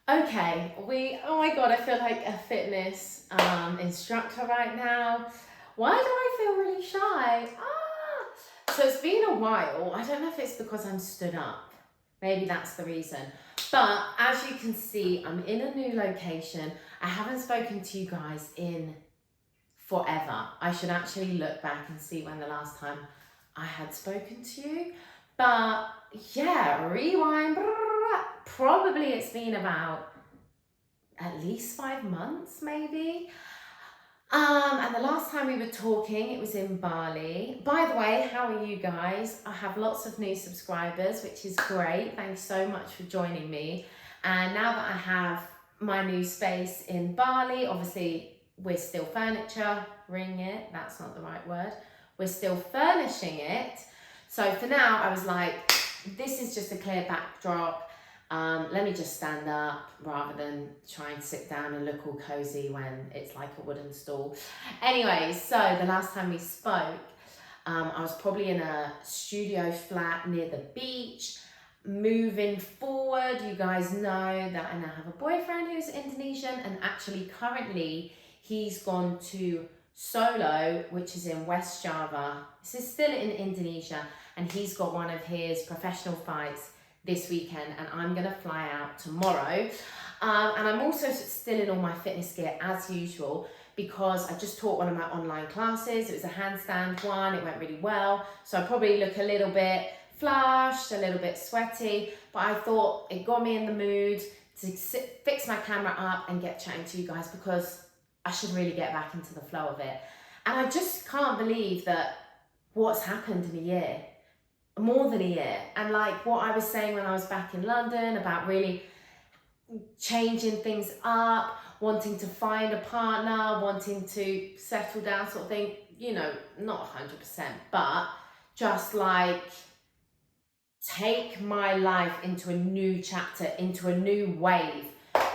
Okay, oh my God, I feel like a fitness instructor right now. Why do I feel really shy? So it's been a while. I don't know if it's because I'm stood up. Maybe that's the reason. But as you can see, I'm in a new location. I haven't spoken to you guys in forever. I should actually look back and see when the last time I had spoken to you. But yeah, rewind. Probably it's been about at least 5 months, maybe. And the last time we were talking, it was in Bali. By the way, how are you guys? I have lots of new subscribers, which is great. Thanks so much for joining me. And now that I have my new space in Bali, obviously we're still that's not the right word. We're still furnishing it. So for now, I was like, this is just a clear backdrop. Let me just stand up rather than try and sit down and look all cozy when it's like a wooden stool. Anyway, so the last time we spoke, I was probably in a studio flat near the beach. Moving forward, you guys know that I now have a boyfriend who's Indonesian, and actually currently he's gone to Solo, which is in West Java. This is still in Indonesia, and he's got one of his professional fights this weekend, and I'm gonna fly out tomorrow. And I'm also still in all my fitness gear as usual because I just taught one of my online classes. It was a handstand one, it went really well. So I probably look a little bit flushed, a little bit sweaty, but I thought it got me in the mood to fix my camera up and get chatting to you guys because I should really get back into the flow of it. And I just can't believe that what's happened in a year. More than a year. And like what I was saying when I was back in London about really changing things up, wanting to find a partner, wanting to settle down sort of thing, not 100%, but just like take my life into a new chapter, into a new wave.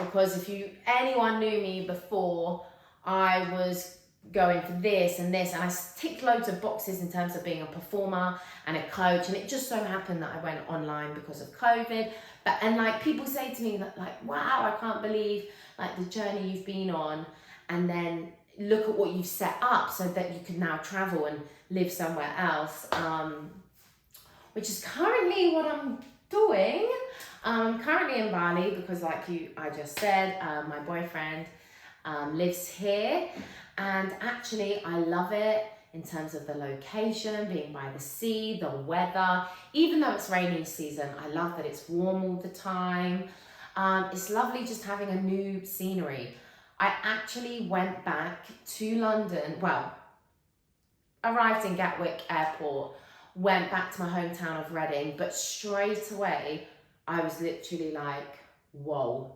Because if anyone knew me before, I was going for this and this, and I ticked loads of boxes in terms of being a performer and a coach, and it just so happened that I went online because of COVID. And like people say to me that like, wow, I can't believe like the journey you've been on, and then look at what you've set up so that you can now travel and live somewhere else, which is currently what I'm doing. Currently in Bali because I just said, my boyfriend lives here, and actually I love it in terms of the location, being by the sea, the weather. Even though it's rainy season, I love that it's warm all the time. It's lovely just having a new scenery. I actually went back to London, arrived in Gatwick Airport, went back to my hometown of Reading, but straight away I was literally like, whoa.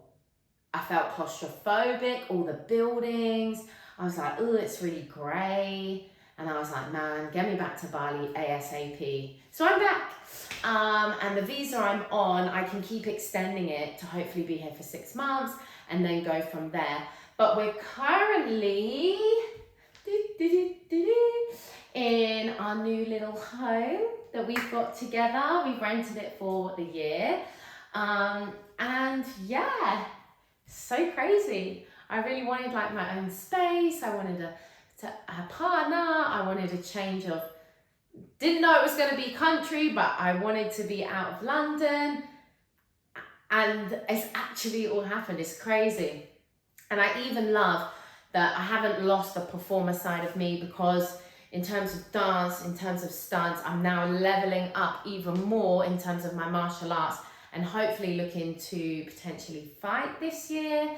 I felt claustrophobic, all the buildings. I was like, oh, it's really grey. And I was like, man, get me back to Bali ASAP. So I'm back. And the visa I'm on, I can keep extending it to hopefully be here for 6 months and then go from there. But we're currently in our new little home that we've got together. We've rented it for the year. And yeah, so crazy. I really wanted like my own space. I wanted a partner. I wanted a change of, didn't know it was going to be country, but I wanted to be out of London. And it's actually all happened. It's crazy. And I even love that I haven't lost the performer side of me, because in terms of dance, in terms of stunts, I'm now leveling up even more in terms of my martial arts, and hopefully looking to potentially fight this year.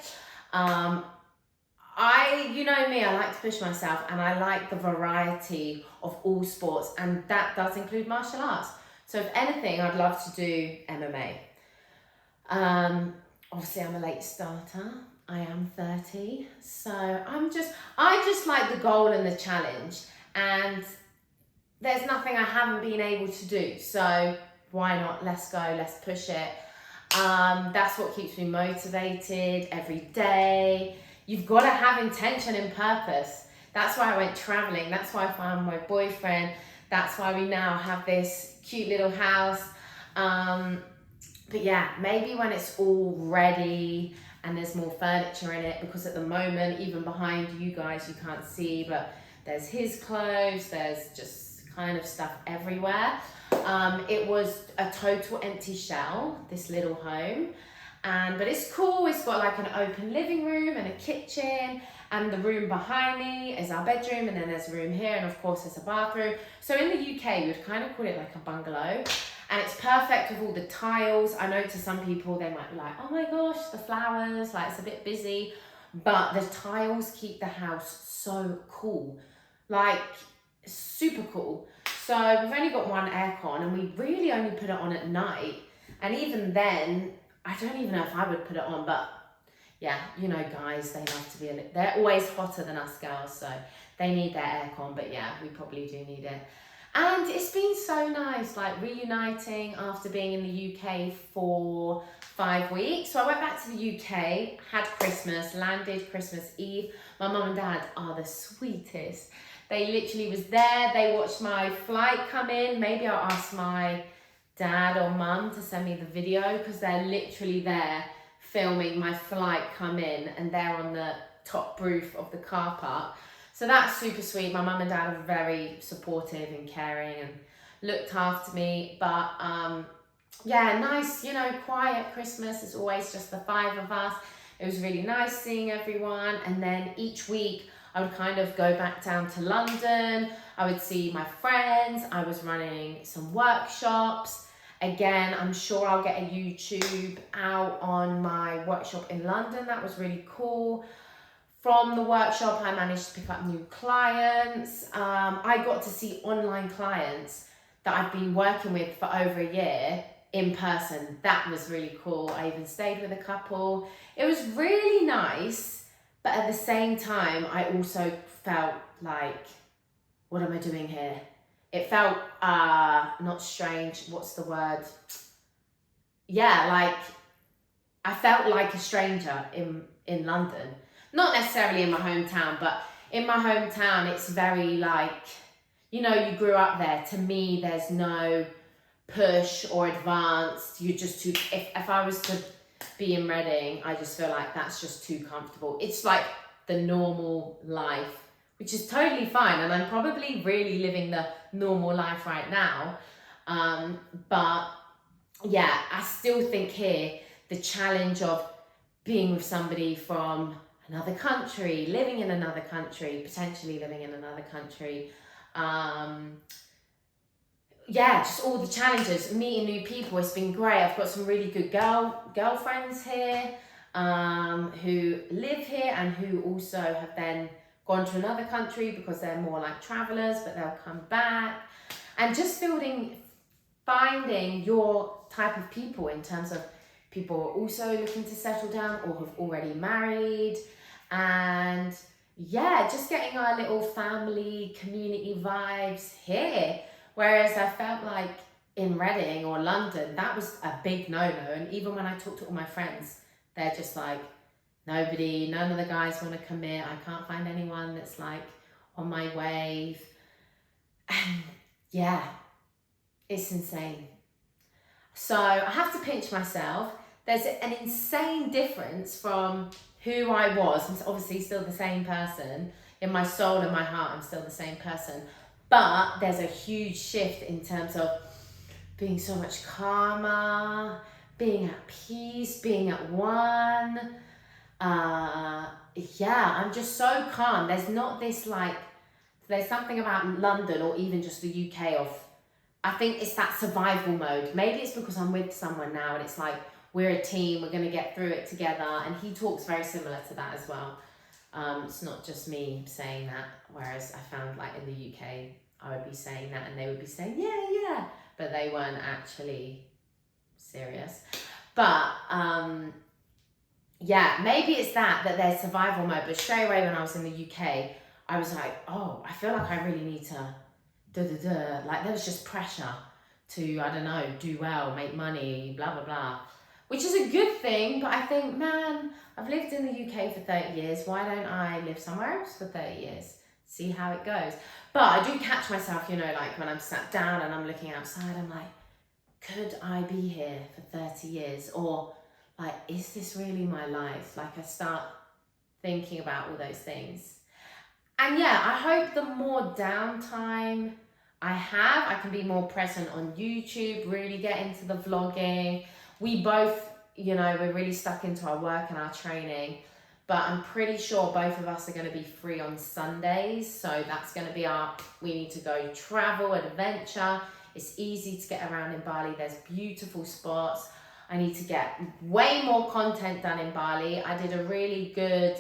You know me, I like to push myself, and I like the variety of all sports, and that does include martial arts. So if anything, I'd love to do MMA. Obviously I'm a late starter. I am 30, so I just like the goal and the challenge, and there's nothing I haven't been able to do, so why not? Let's go, let's push it. That's what keeps me motivated every day. You've got to have intention and purpose. That's why I went traveling. That's why I found my boyfriend. That's why we now have this cute little house. But yeah, maybe when it's all ready and there's more furniture in it, because at the moment, even behind you guys, you can't see, but there's his clothes, there's just kind of stuff everywhere. It was a total empty shell, this little home, but it's cool. It's got like an open living room and a kitchen, and the room behind me is our bedroom, and then there's a room here, and of course there's a bathroom. So in the UK, you'd kind of call it like a bungalow, and it's perfect with all the tiles. I know to some people, they might be like, oh my gosh, the flowers, like it's a bit busy, but the tiles keep the house so cool, like super cool. So we've only got one aircon, and we really only put it on at night, and even then, I don't even know if I would put it on, but yeah, you know, guys, they love to be they're always hotter than us girls, so they need their aircon, but yeah, we probably do need it. And it's been so nice, like reuniting after being in the UK for 5 weeks. So I went back to the UK, had Christmas, landed Christmas Eve. My mum and dad are the sweetest. They literally was there, they watched my flight come in. Maybe I'll ask my dad or mum to send me the video, because they're literally there filming my flight come in, and they're on the top roof of the car park. So that's super sweet. My mum and dad are very supportive and caring and looked after me. But yeah, nice, you know, quiet Christmas. It's always just the 5 of us. It was really nice seeing everyone. And then each week I would kind of go back down to London. I would see my friends. I was running some workshops. Again, I'm sure I'll get a YouTube out on my workshop in London. That was really cool. From the workshop, I managed to pick up new clients. I got to see online clients that I've been working with for over a year in person. That was really cool. I even stayed with a couple. It was really nice, but at the same time, I also felt like, what am I doing here? It felt not strange, what's the word? Yeah, like I felt like a stranger in London. Not necessarily in my hometown, but in my hometown, it's very like, you know, you grew up there. To me, there's no push or advanced. You're just too, if I was to be in Reading, I just feel like that's just too comfortable. It's like the normal life, which is totally fine. And I'm probably really living the normal life right now. But yeah, I still think here, the challenge of being with somebody from another country, living in another country, potentially living in another country. Yeah, just all the challenges, meeting new people. It's been great. I've got some really good girlfriends here who live here and who also have then gone to another country because they're more like travelers, but they'll come back. And just finding your type of people, in terms of people who are also looking to settle down or have already married. And yeah, just getting our little family community vibes here. Whereas I felt like in Reading or London, that was a big no-no. And even when I talk to all my friends, they're just like, none of the guys want to commit. I can't find anyone that's like on my wave. And yeah, it's insane. So I have to pinch myself. There's an insane difference from who I was. I'm obviously still the same person. In my soul and my heart, I'm still the same person. But there's a huge shift in terms of being so much calmer, being at peace, being at one. Yeah, I'm just so calm. There's not this like, there's something about London or even just the UK of, I think it's that survival mode. Maybe it's because I'm with someone now and it's like, we're a team, we're going to get through it together. And he talks very similar to that as well. It's not just me saying that, whereas I found like in the UK, I would be saying that and they would be saying, yeah, but they weren't actually serious. But yeah, maybe it's that there's survival mode. But straight away when I was in the UK, I was like, oh, I feel like I really need to like there was just pressure to, I don't know, do well, make money, blah, blah, blah. Which is a good thing, but I think, man, I've lived in the UK for 30 years. Why don't I live somewhere else for 30 years? See how it goes. But I do catch myself, you know, like when I'm sat down and I'm looking outside, I'm like, could I be here for 30 years? Or like, is this really my life? Like, I start thinking about all those things. And yeah, I hope the more downtime I have, I can be more present on YouTube, really get into the vlogging. We both, we're really stuck into our work and our training, but I'm pretty sure both of us are going to be free on Sundays. So that's going to be we need to go travel, adventure. It's easy to get around in Bali. There's beautiful spots. I need to get way more content done in Bali. I did a really good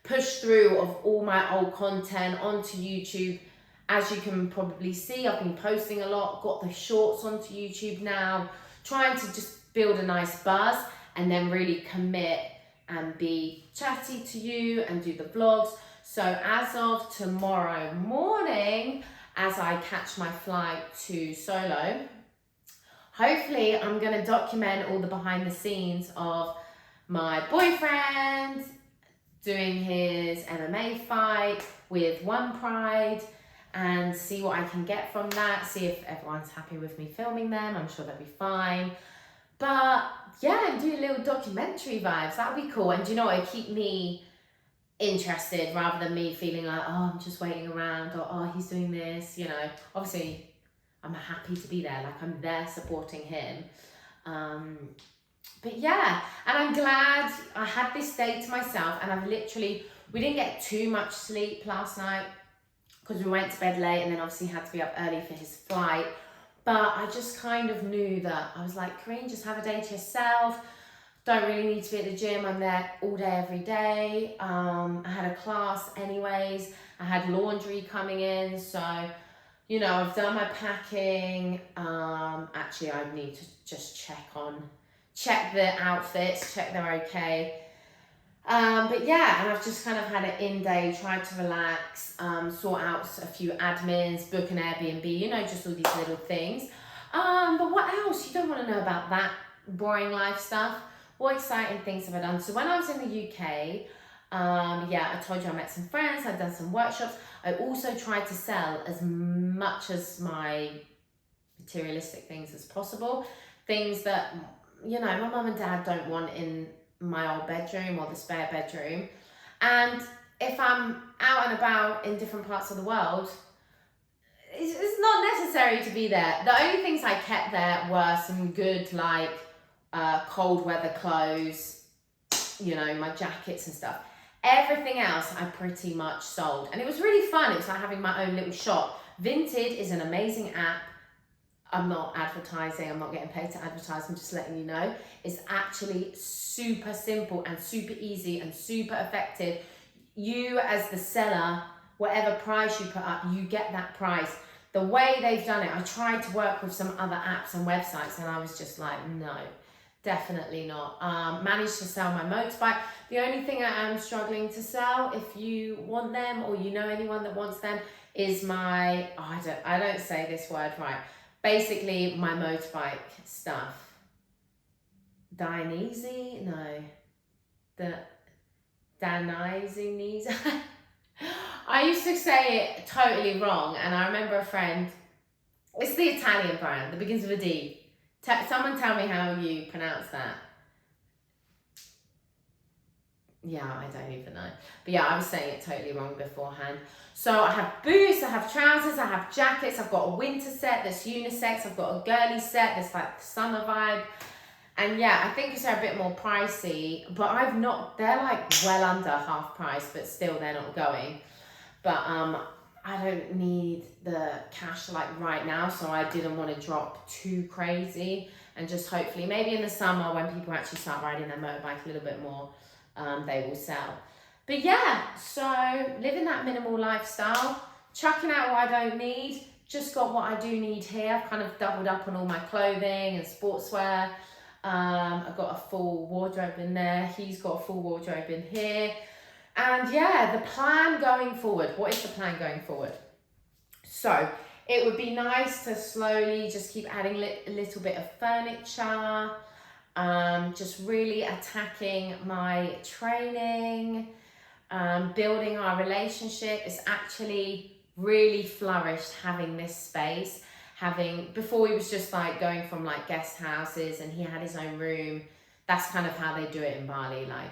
push through of all my old content onto YouTube. As you can probably see, I've been posting a lot, got the shorts onto YouTube now, trying to just build a nice buzz and then really commit and be chatty to you and do the vlogs. So as of tomorrow morning, as I catch my flight to Solo, hopefully I'm going to document all the behind the scenes of my boyfriend doing his MMA fight with One Pride, and see what I can get from that, see if everyone's happy with me filming them. I'm sure they'll be fine. But yeah, and do a little documentary vibes, that would be cool. And do you know what, it'd keep me interested rather than me feeling like, oh, I'm just waiting around, or oh, he's doing this, Obviously, I'm happy to be there, like I'm there supporting him. But yeah, and I'm glad I had this day to myself, and we didn't get too much sleep last night because we went to bed late and then obviously had to be up early for his flight. But I just kind of knew that I was like, Corinne, just have a day to yourself. Don't really need to be at the gym. I'm there all day, every day. I had a class anyways. I had laundry coming in. So, I've done my packing. Actually, I need to just check the outfits, check they're okay. But yeah, and I've just kind of had an in-day, tried to relax, sort out a few admins, book an Airbnb, just all these little things. But what else? You don't want to know about that boring life stuff. What exciting things have I done? So when I was in the UK, I told you I met some friends, I'd done some workshops. I also tried to sell as much as my materialistic things as possible. Things that, my mum and dad don't want in my old bedroom or the spare bedroom. And if I'm out and about in different parts of the world, it's not necessary to be there. The only things I kept there were some good, like, cold weather clothes, my jackets and stuff. Everything else I pretty much sold. And it was really fun. It was like having my own little shop. Vinted is an amazing app. I'm not advertising, I'm not getting paid to advertise, I'm just letting you know. It's actually super simple and super easy and super effective. You as the seller, whatever price you put up, you get that price. The way they've done it, I tried to work with some other apps and websites and I was just like, no, definitely not. Managed to sell my motorbike. The only thing I am struggling to sell, if you want them or you know anyone that wants them, is my, I don't say this word right. Basically, my motorbike stuff. Dionysi? No. Dionysi? I used to say it totally wrong, and I remember a friend, it's the Italian brand that begins with a D. Someone tell me how you pronounce that. Yeah, I don't even know. But yeah, I was saying it totally wrong beforehand. So I have boots, I have trousers, I have jackets, I've got a winter set that's unisex, I've got a girly set that's like the summer vibe. And yeah, I think they're a bit more pricey, but they're like well under half price, but still they're not going. But I don't need the cash like right now, so I didn't want to drop too crazy. And just hopefully, maybe in the summer when people actually start riding their motorbike a little bit more, they will sell. But yeah, so living that minimal lifestyle, chucking out what I don't need, just got what I do need here. I've kind of doubled up on all my clothing and sportswear. I've got a full wardrobe in there. He's got a full wardrobe in here. And yeah, the plan going forward. What is the plan going forward? So it would be nice to slowly just keep adding a little bit of furniture. Just really attacking my training, building our relationship. It's actually really flourished having this space. Before he was just like going from like guest houses and he had his own room that's kind of how they do it in Bali. Like,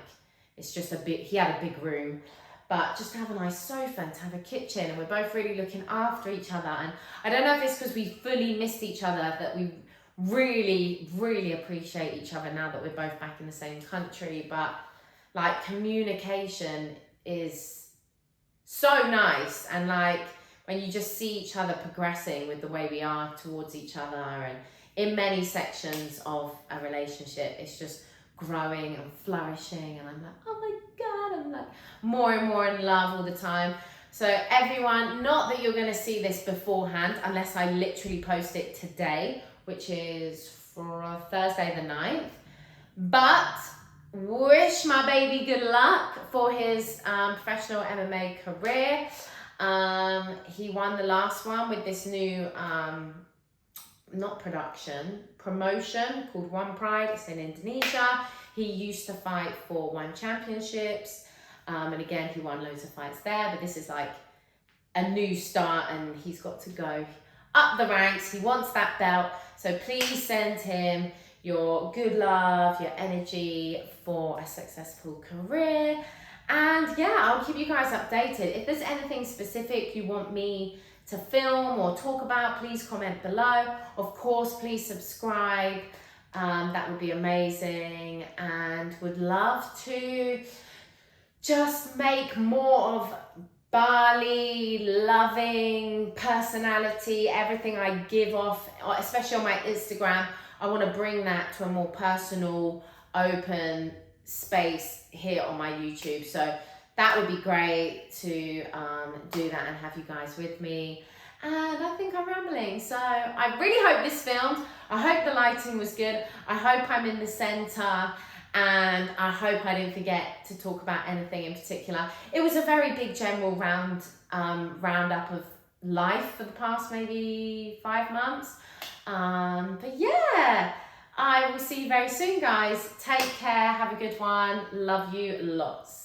it's just he had a big room, but just to have a nice sofa and to have a kitchen, and we're both really looking after each other. And I don't know if it's because we fully missed each other, that we really, really appreciate each other now that we're both back in the same country. But like, communication is so nice, and like, when you just see each other progressing with the way we are towards each other, and in many sections of a relationship, it's just growing and flourishing, and I'm like, oh my God, I'm like more and more in love all the time. So everyone, not that you're going to see this beforehand unless I literally post it today, which is for Thursday the 9th, but wish my baby good luck for his professional MMA career. He won the last one with this new promotion called One Pride. It's in Indonesia. He used to fight for One Championships, and again he won loads of fights there, but this is like a new start, and he's got to go up the ranks. He wants that belt, so please send him your good love, your energy for a successful career. And yeah, I'll keep you guys updated. If there's anything specific you want me to film or talk about, please comment below. Of course, please subscribe. That would be amazing, and would love to just make more of Bali loving personality, everything I give off, especially on my Instagram. I want to bring that to a more personal, open space here on my YouTube. So that would be great to do that and have you guys with me. And I think I'm rambling, so I really hope this filmed. I hope the lighting was good. I hope I'm in the center, and I hope I didn't forget to talk about anything in particular. It was a very big general roundup of life for the past maybe 5 months. But yeah, I will see you very soon, guys. Take care, have a good one. Love you lots.